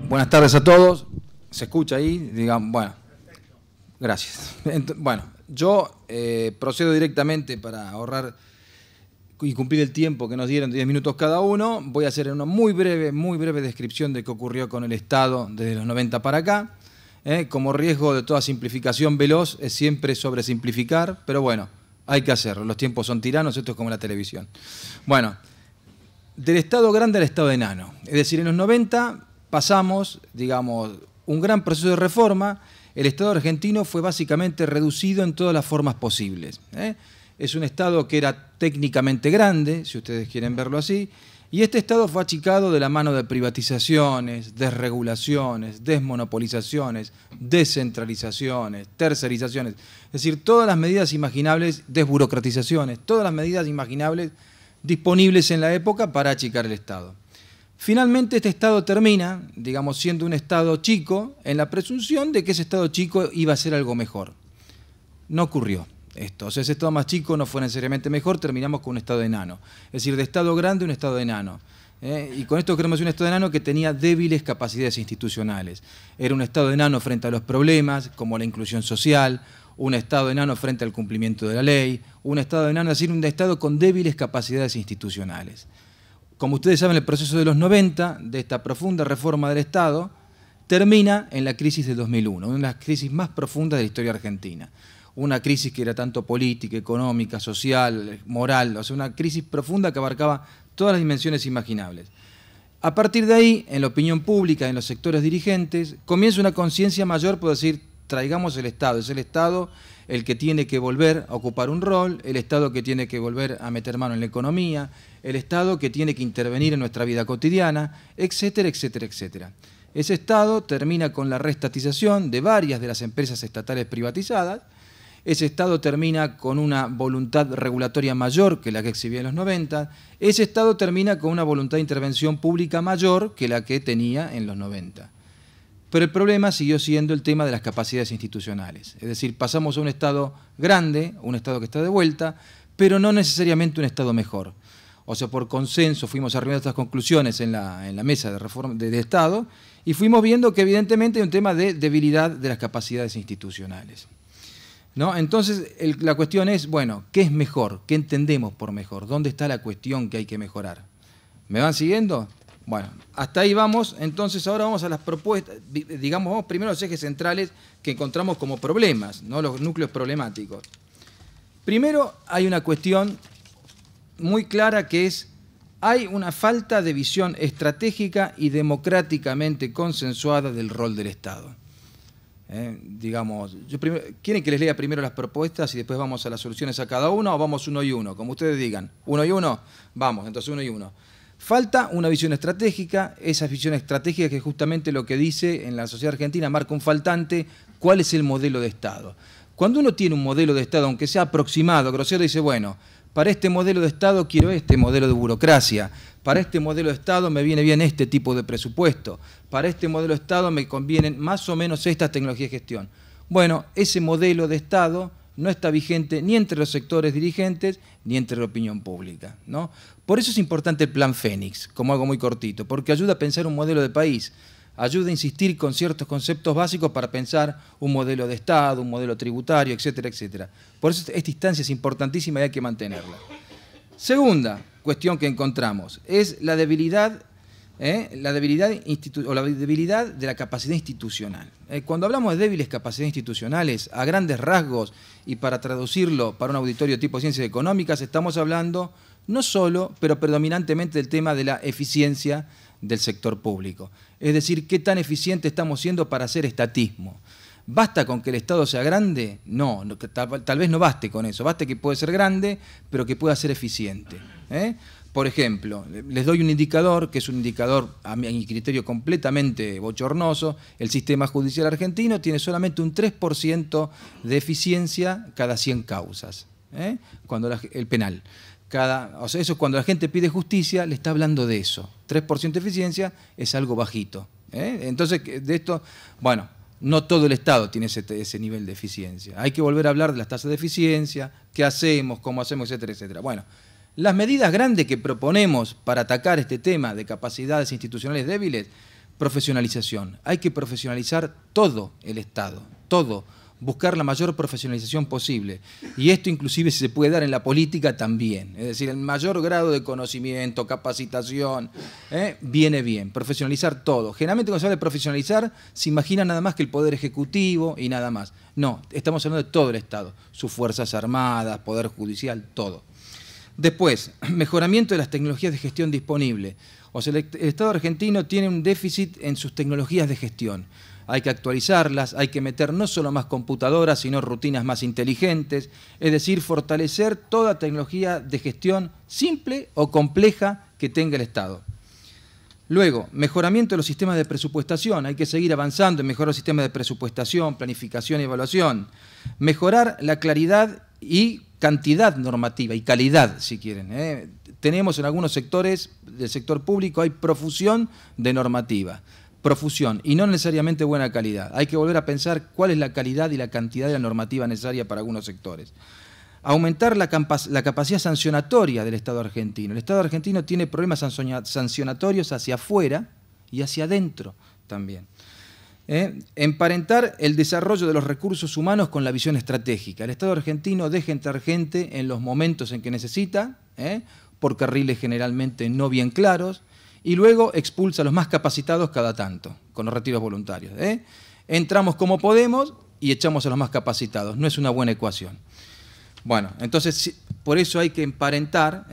Buenas tardes a todos. ¿Se escucha ahí? Digamos, bueno, gracias. Bueno, yo procedo directamente para ahorrar y cumplir el tiempo que nos dieron, 10 minutos cada uno. Voy a hacer una muy breve descripción de qué ocurrió con el Estado desde los 90 para acá. Como riesgo de toda simplificación veloz es siempre sobresimplificar, pero bueno, hay que hacerlo. Los tiempos son tiranos, esto es como la televisión. Bueno, del Estado grande al Estado enano. Es decir, en los 90 pasamos, digamos, un gran proceso de reforma. El Estado argentino fue básicamente reducido en todas las formas posibles. Es un Estado que era técnicamente grande, si ustedes quieren verlo así, y este Estado fue achicado de la mano de privatizaciones, desregulaciones, desmonopolizaciones, descentralizaciones, tercerizaciones. Es decir, todas las medidas imaginables, desburocratizaciones, todas las medidas imaginables disponibles en la época para achicar el Estado. Finalmente este Estado termina, digamos, siendo un Estado chico, en la presunción de que ese Estado chico iba a ser algo mejor. No ocurrió esto. O sea, ese Estado más chico no fue necesariamente mejor, terminamos con un Estado enano. Es decir, de Estado grande un Estado enano. Y con esto queremos un Estado enano que tenía débiles capacidades institucionales. Era un Estado enano frente a los problemas, como la inclusión social, un Estado enano frente al cumplimiento de la ley, un Estado enano, es decir, un Estado con débiles capacidades institucionales. Como ustedes saben, el proceso de los 90, de esta profunda reforma del Estado, termina en la crisis de 2001, una de las crisis más profundas de la historia argentina. Una crisis que era tanto política, económica, social, moral, o sea, una crisis profunda que abarcaba todas las dimensiones imaginables. A partir de ahí, en la opinión pública, en los sectores dirigentes, comienza una conciencia mayor por decir, traigamos el Estado. Es el Estado el que tiene que volver a ocupar un rol, el Estado que tiene que volver a meter mano en la economía, el Estado que tiene que intervenir en nuestra vida cotidiana, etcétera, etcétera, etcétera. Ese Estado termina con la reestatización de varias de las empresas estatales privatizadas. Ese Estado termina con una voluntad regulatoria mayor que la que exhibía en los 90. Ese Estado termina con una voluntad de intervención pública mayor que la que tenía en los 90. Pero el problema siguió siendo el tema de las capacidades institucionales. Es decir, pasamos a un Estado grande, un Estado que está de vuelta, pero no necesariamente un Estado mejor. O sea, por consenso fuimos arribando a estas conclusiones en la mesa de reforma de Estado y fuimos viendo que evidentemente hay un tema de debilidad de las capacidades institucionales, ¿no? Entonces, la cuestión es, bueno, ¿qué es mejor? ¿Qué entendemos por mejor? ¿Dónde está la cuestión que hay que mejorar? ¿Me van siguiendo? Bueno, hasta ahí vamos. Entonces, ahora vamos a las propuestas, digamos, vamos primero a los ejes centrales que encontramos como problemas, ¿no? Los núcleos problemáticos. Primero, hay una cuestión muy clara que es, hay una falta de visión estratégica y democráticamente consensuada del rol del Estado. Digamos, ¿quieren que les lea primero las propuestas y después vamos a las soluciones a cada uno o vamos uno y uno? Como ustedes digan. ¿Uno y uno? Vamos, entonces uno y uno. Falta una visión estratégica, esa visión estratégica que es justamente lo que dice en la sociedad argentina, marca un faltante, ¿cuál es el modelo de Estado? Cuando uno tiene un modelo de Estado, aunque sea aproximado, grosero, dice, bueno, para este modelo de Estado quiero este modelo de burocracia, para este modelo de Estado me viene bien este tipo de presupuesto, para este modelo de Estado me convienen más o menos estas tecnologías de gestión. Bueno, ese modelo de Estado no está vigente ni entre los sectores dirigentes ni entre la opinión pública, ¿no? Por eso es importante el Plan Fénix, como algo muy cortito, porque ayuda a pensar un modelo de país, ayuda a insistir con ciertos conceptos básicos para pensar un modelo de Estado, un modelo tributario, etcétera, etcétera. Por eso esta instancia es importantísima y hay que mantenerla. Segunda cuestión que encontramos es la debilidad de la capacidad institucional. Cuando hablamos de débiles capacidades institucionales, a grandes rasgos, y para traducirlo para un auditorio tipo ciencias económicas, estamos hablando no solo, pero predominantemente del tema de la eficiencia del sector público. Es decir, ¿qué tan eficiente estamos siendo para hacer estatismo? ¿Basta con que el Estado sea grande? No, tal vez no baste con eso. Basta que puede ser grande, pero que pueda ser eficiente. Por ejemplo, les doy un indicador, que es un indicador a mi criterio completamente bochornoso. El sistema judicial argentino tiene solamente un 3% de eficiencia cada 100 causas. Cuando el penal. O sea, eso cuando la gente pide justicia, le está hablando de eso. 3% de eficiencia es algo bajito. Entonces, de esto, bueno, no todo el Estado tiene ese nivel de eficiencia. Hay que volver a hablar de las tasas de eficiencia, qué hacemos, cómo hacemos, etcétera, etcétera. Bueno, las medidas grandes que proponemos para atacar este tema de capacidades institucionales débiles Profesionalización. Hay que profesionalizar todo el Estado, todo. Buscar la mayor profesionalización posible. Y esto inclusive se puede dar en la política también. Es decir, el mayor grado de conocimiento, capacitación, viene bien. Profesionalizar todo. Generalmente cuando se habla de profesionalizar, se imagina nada más que el Poder Ejecutivo y nada más. No, estamos hablando de todo el Estado. Sus Fuerzas Armadas, Poder Judicial, todo. Después, mejoramiento de las tecnologías de gestión disponibles. O sea, el Estado argentino tiene un déficit en sus tecnologías de gestión. Hay que actualizarlas, hay que meter no solo más computadoras, sino rutinas más inteligentes, es decir, fortalecer toda tecnología de gestión simple o compleja que tenga el Estado. Luego, mejoramiento de los sistemas de presupuestación. Hay que seguir avanzando en mejorar los sistemas de presupuestación, planificación y evaluación. Mejorar la claridad y cantidad normativa y calidad, si quieren. Tenemos en algunos sectores del sector público, hay profusión de normativa. Profusión y no necesariamente buena calidad. Hay que volver a pensar cuál es la calidad y la cantidad de la normativa necesaria para algunos sectores. Aumentar la capacidad sancionatoria del Estado argentino. El Estado argentino tiene problemas sancionatorios hacia afuera y hacia adentro también. Emparentar el desarrollo de los recursos humanos con la visión estratégica. El Estado argentino deja entrar gente en los momentos en que necesita, por carriles generalmente no bien claros, y luego expulsa a los más capacitados cada tanto, con los retiros voluntarios. Entramos como podemos y echamos a los más capacitados. No es una buena ecuación. Bueno, entonces por eso hay que emparentar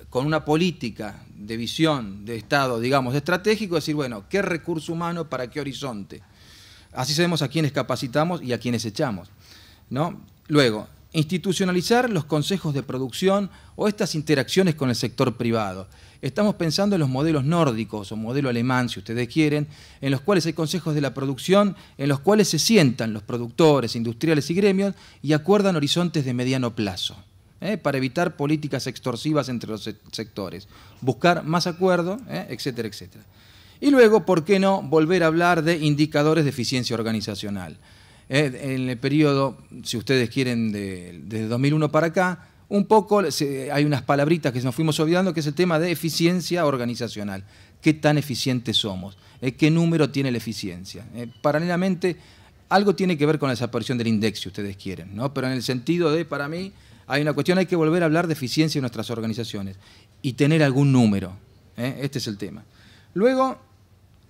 con una política de visión de Estado, digamos, estratégico, decir, bueno, ¿qué recurso humano para qué horizonte? Así sabemos a quiénes capacitamos y a quiénes echamos, ¿no? Luego, institucionalizar los consejos de producción o estas interacciones con el sector privado. Estamos pensando en los modelos nórdicos o modelo alemán, si ustedes quieren, en los cuales hay consejos de la producción, en los cuales se sientan los productores, industriales y gremios y acuerdan horizontes de mediano plazo, para evitar políticas extorsivas entre los sectores, buscar más acuerdo, etcétera, etcétera. Y luego, ¿por qué no volver a hablar de indicadores de eficiencia organizacional? En el periodo, si ustedes quieren, desde 2001 para acá, un poco hay unas palabritas que nos fuimos olvidando, que es el tema de eficiencia organizacional. ¿Qué tan eficientes somos? ¿Qué número tiene la eficiencia? Paralelamente, algo tiene que ver con la desaparición del INDEC, si ustedes quieren, ¿no? Pero en el sentido de, para mí, hay una cuestión, hay que volver a hablar de eficiencia en nuestras organizaciones y tener algún número. Este es el tema. Luego,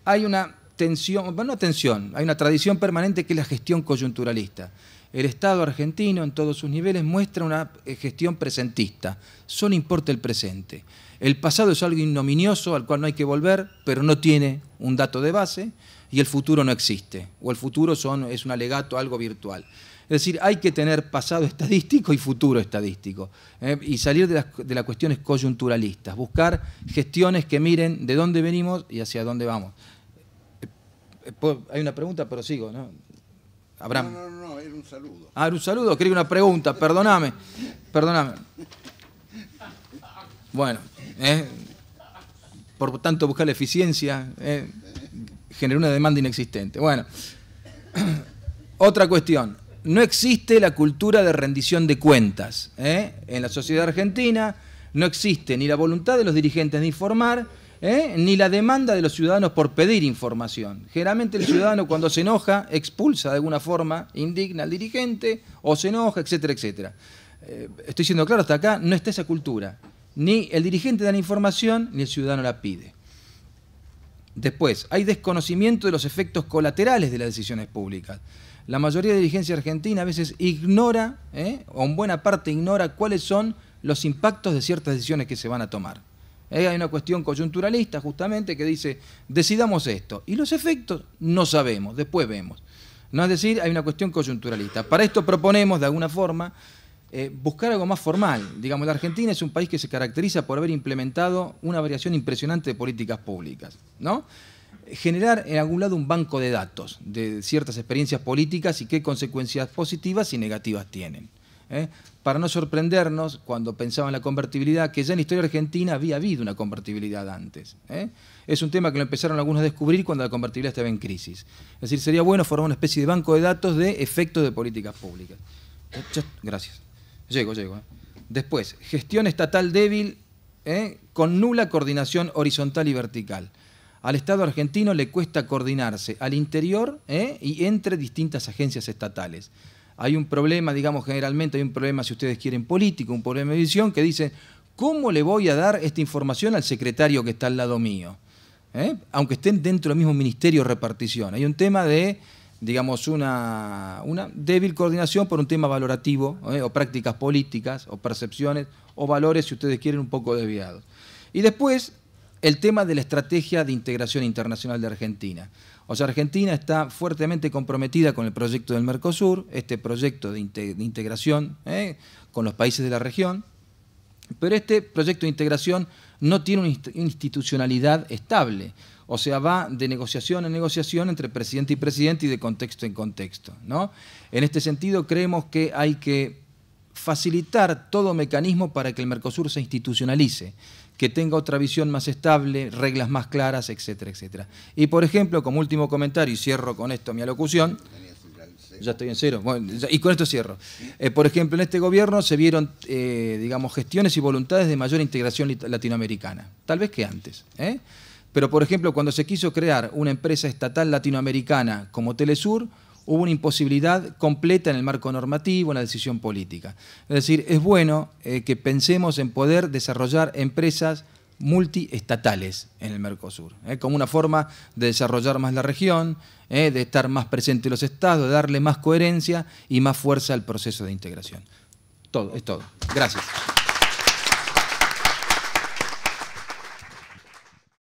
hay una tensión, bueno, no tensión, hay una tradición permanente que es la gestión coyunturalista. El Estado argentino en todos sus niveles muestra una gestión presentista, solo importa el presente. El pasado es algo ignominioso al cual no hay que volver, pero no tiene un dato de base, y el futuro no existe, o el futuro es un alegato, algo virtual. Es decir, hay que tener pasado estadístico y futuro estadístico, y salir de las cuestiones coyunturalistas, buscar gestiones que miren de dónde venimos y hacia dónde vamos. Hay una pregunta, pero sigo, ¿no? Abraham. No, era un saludo. Ah, era un saludo, quería una pregunta, perdóname. Bueno, por tanto buscar la eficiencia generó una demanda inexistente. Bueno, otra cuestión, no existe la cultura de rendición de cuentas. En la sociedad argentina no existe ni la voluntad de los dirigentes de informar, ni la demanda de los ciudadanos por pedir información. Generalmente el ciudadano cuando se enoja expulsa de alguna forma, indigna al dirigente o se enoja, etcétera, etcétera. Estoy siendo claro hasta acá, no está esa cultura. Ni el dirigente da la información ni el ciudadano la pide. Después, hay desconocimiento de los efectos colaterales de las decisiones públicas. La mayoría de la dirigencia argentina a veces ignora, o en buena parte ignora, cuáles son los impactos de ciertas decisiones que se van a tomar. Hay una cuestión coyunturalista justamente que dice, decidamos esto, y los efectos no sabemos, después vemos. No, es decir, hay una cuestión coyunturalista. Para esto proponemos, de alguna forma, buscar algo más formal. Digamos, la Argentina es un país que se caracteriza por haber implementado una variación impresionante de políticas públicas, ¿no? Generar en algún lado un banco de datos de ciertas experiencias políticas y qué consecuencias positivas y negativas tienen. Para no sorprendernos cuando pensaban en la convertibilidad, que ya en la historia argentina había habido una convertibilidad antes. Es un tema que lo empezaron algunos a descubrir cuando la convertibilidad estaba en crisis. Es decir, sería bueno formar una especie de banco de datos de efectos de políticas públicas. Gracias. Llego. Después, gestión estatal débil, con nula coordinación horizontal y vertical. Al Estado argentino le cuesta coordinarse al interior y entre distintas agencias estatales. Hay un problema, digamos, generalmente hay un problema, si ustedes quieren, político, un problema de visión que dice, ¿cómo le voy a dar esta información al secretario que está al lado mío? Aunque estén dentro del mismo ministerio de repartición. Hay un tema de, digamos, una débil coordinación por un tema valorativo, o prácticas políticas, o percepciones, o valores, si ustedes quieren, un poco desviados. Y después, el tema de la estrategia de integración internacional de Argentina. O sea, Argentina está fuertemente comprometida con el proyecto del Mercosur, este proyecto de integración con los países de la región, pero este proyecto de integración no tiene una institucionalidad estable. O sea, va de negociación en negociación entre presidente y presidente y de contexto en contexto, ¿no? En este sentido, creemos que hay que facilitar todo mecanismo para que el Mercosur se institucionalice, que tenga otra visión más estable, reglas más claras, etcétera, etcétera. Y, por ejemplo, como último comentario, y cierro con esto mi alocución, ya estoy en cero, bueno, y con esto cierro. Por ejemplo, en este gobierno se vieron, digamos, gestiones y voluntades de mayor integración latinoamericana, tal vez que antes. Pero, por ejemplo, cuando se quiso crear una empresa estatal latinoamericana como Telesur, hubo una imposibilidad completa en el marco normativo, en la decisión política. Es decir, es bueno que pensemos en poder desarrollar empresas multiestatales en el Mercosur, como una forma de desarrollar más la región, de estar más presente en los estados, de darle más coherencia y más fuerza al proceso de integración. Todo, es todo. Gracias.